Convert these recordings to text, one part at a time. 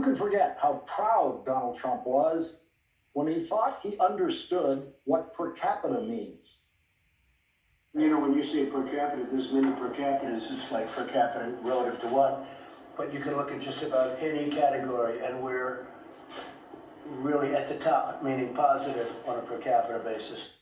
could forget how proud Donald Trump was when he thought he understood what per capita means? You know, when you say per capita, there's many per capitas. It's like per capita relative to what? But you can look at just about any category, and we're really at the top, meaning positive on a per capita basis.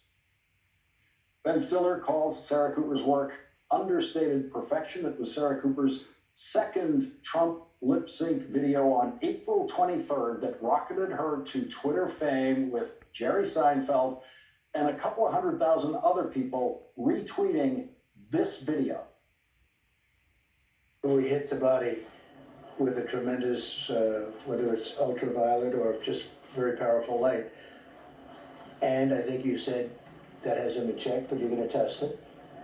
Ben Stiller calls Sarah Cooper's work understated perfection. It was Sarah Cooper's second Trump lip sync video on April 23rd that rocketed her to Twitter fame, with Jerry Seinfeld and a couple of 100,000 other people retweeting this video. We hit the body with a tremendous, whether it's ultraviolet or just very powerful light. And I think you said that hasn't been checked, but you're going to test it.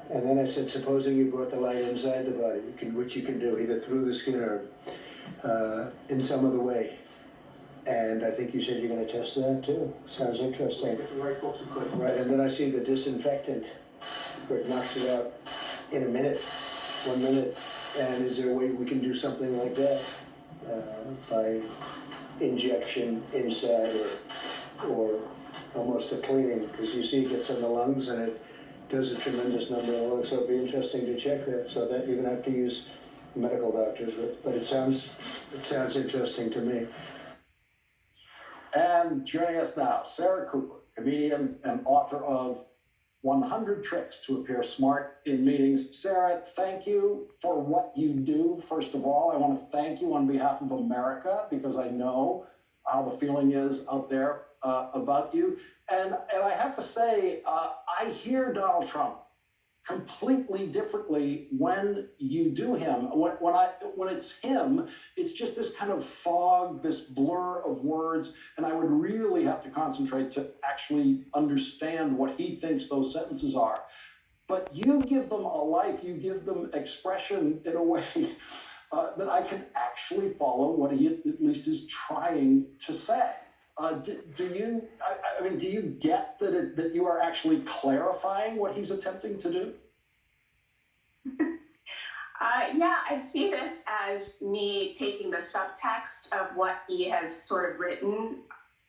And then I said, supposing you brought the light inside the body, which you can do either through the skin or in some other way. And I think you said you're going to test that too. Sounds interesting. Right, and then I see the disinfectant where it knocks it out in a minute, 1 minute. And is there a way we can do something like that by injection inside or almost a cleaning? Because you see it gets in the lungs and it does a tremendous number of lungs. So it'd be interesting to check that, so that you're going to have to use medical doctors with. But it sounds interesting to me. And joining us now, Sarah Cooper, comedian and author of 100 Tricks to Appear Smart in Meetings. Sarah, thank you for what you do. First of all, I want to thank you on behalf of America, because I know how the feeling is out there about you. And I have to say, I hear Donald Trump completely differently when you do him. When it's him, it's just this kind of fog, this blur of words, and I would really have to concentrate to actually understand what he thinks those sentences are. But you give them a life, you give them expression in a way that I can actually follow what he at least is trying to say. Do you get that you are actually clarifying what he's attempting to do? Yeah, I see this as me taking the subtext of what he has sort of written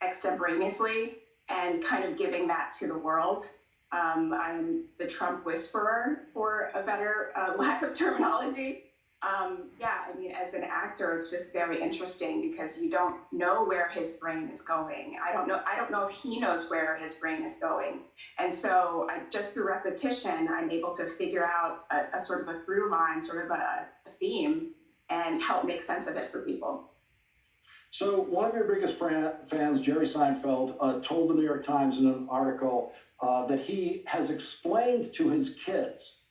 extemporaneously and kind of giving that to the world. I'm the Trump whisperer, for a better lack of terminology. Yeah, I mean, as an actor, it's just very interesting because you don't know where his brain is going. I don't know if he knows where his brain is going. And so just through repetition, I'm able to figure out a sort of a through line, sort of a theme, and help make sense of it for people. So one of your biggest fans, Jerry Seinfeld, told the New York Times in an article that he has explained to his kids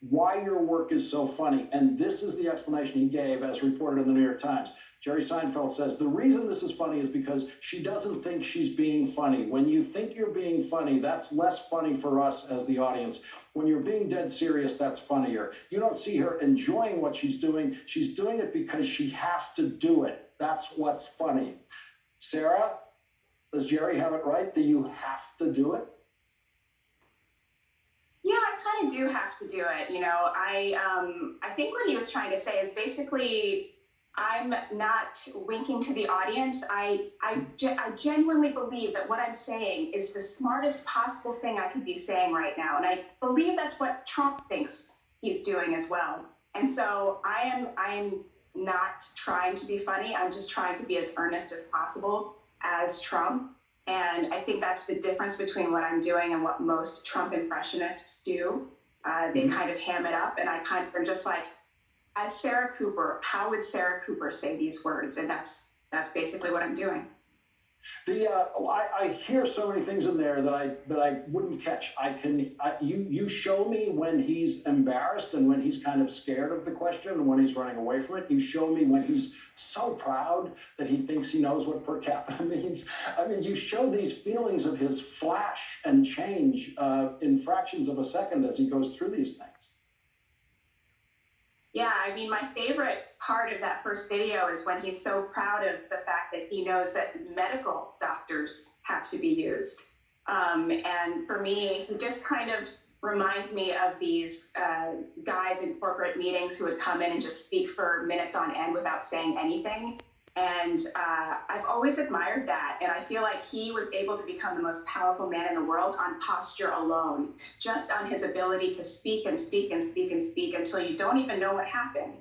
why your work is so funny. And this is the explanation he gave as reported in the New York Times. Jerry Seinfeld says, the reason this is funny is because she doesn't think she's being funny. When you think you're being funny, that's less funny for us as the audience. When you're being dead serious, that's funnier. You don't see her enjoying what she's doing. She's doing it because she has to do it. That's what's funny. Sarah, does Jerry have it right? Do you have to do it? Yeah, I kind of do have to do it. You know, I think what he was trying to say is basically, I'm not winking to the audience. I genuinely believe that what I'm saying is the smartest possible thing I could be saying right now. And I believe that's what Trump thinks he's doing as well. And so I am not trying to be funny. I'm just trying to be as earnest as possible as Trump. And I think that's the difference between what I'm doing and what most Trump impressionists do. They kind of ham it up, and I kind of am just like, as Sarah Cooper, how would Sarah Cooper say these words? And that's basically what I'm doing. I hear so many things in there that I wouldn't catch. You show me when he's embarrassed and when he's kind of scared of the question and when he's running away from it. You show me when he's so proud that he thinks he knows what per capita means. I mean, you show these feelings of his flash and change in fractions of a second as he goes through these things. Yeah, I mean, my favorite part of that first video is when he's so proud of the fact that he knows that medical doctors have to be used. And for me, he just kind of reminds me of these guys in corporate meetings who would come in and just speak for minutes on end without saying anything. And I've always admired that. And I feel like he was able to become the most powerful man in the world on posture alone, just on his ability to speak and speak and speak and speak until you don't even know what happened.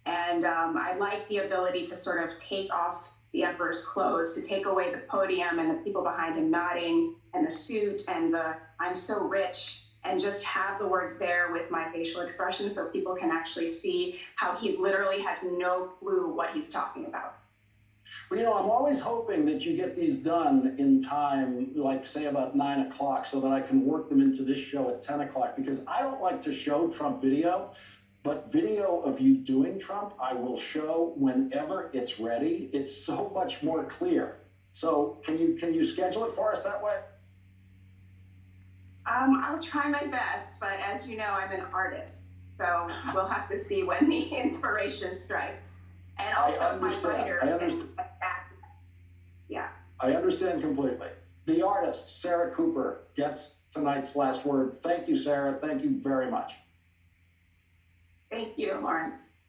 And I like the ability to sort of take off the emperor's clothes, to take away the podium and the people behind him nodding and the suit and the I'm so rich, and just have the words there with my facial expression so people can actually see how he literally has no clue what he's talking about. Well, I'm always hoping that you get these done in time, like say about 9 o'clock, so that I can work them into this show at 10 o'clock, because I don't like to show Trump video, but video of you doing Trump, I will show whenever it's ready. It's so much more clear. So can you schedule it for us that way? I'll try my best, but as you know, I'm an artist, so we'll have to see when the inspiration strikes. And also my writer. Yeah. I understand completely. The artist, Sarah Cooper, gets tonight's last word. Thank you, Sarah. Thank you very much. Thank you, Lawrence.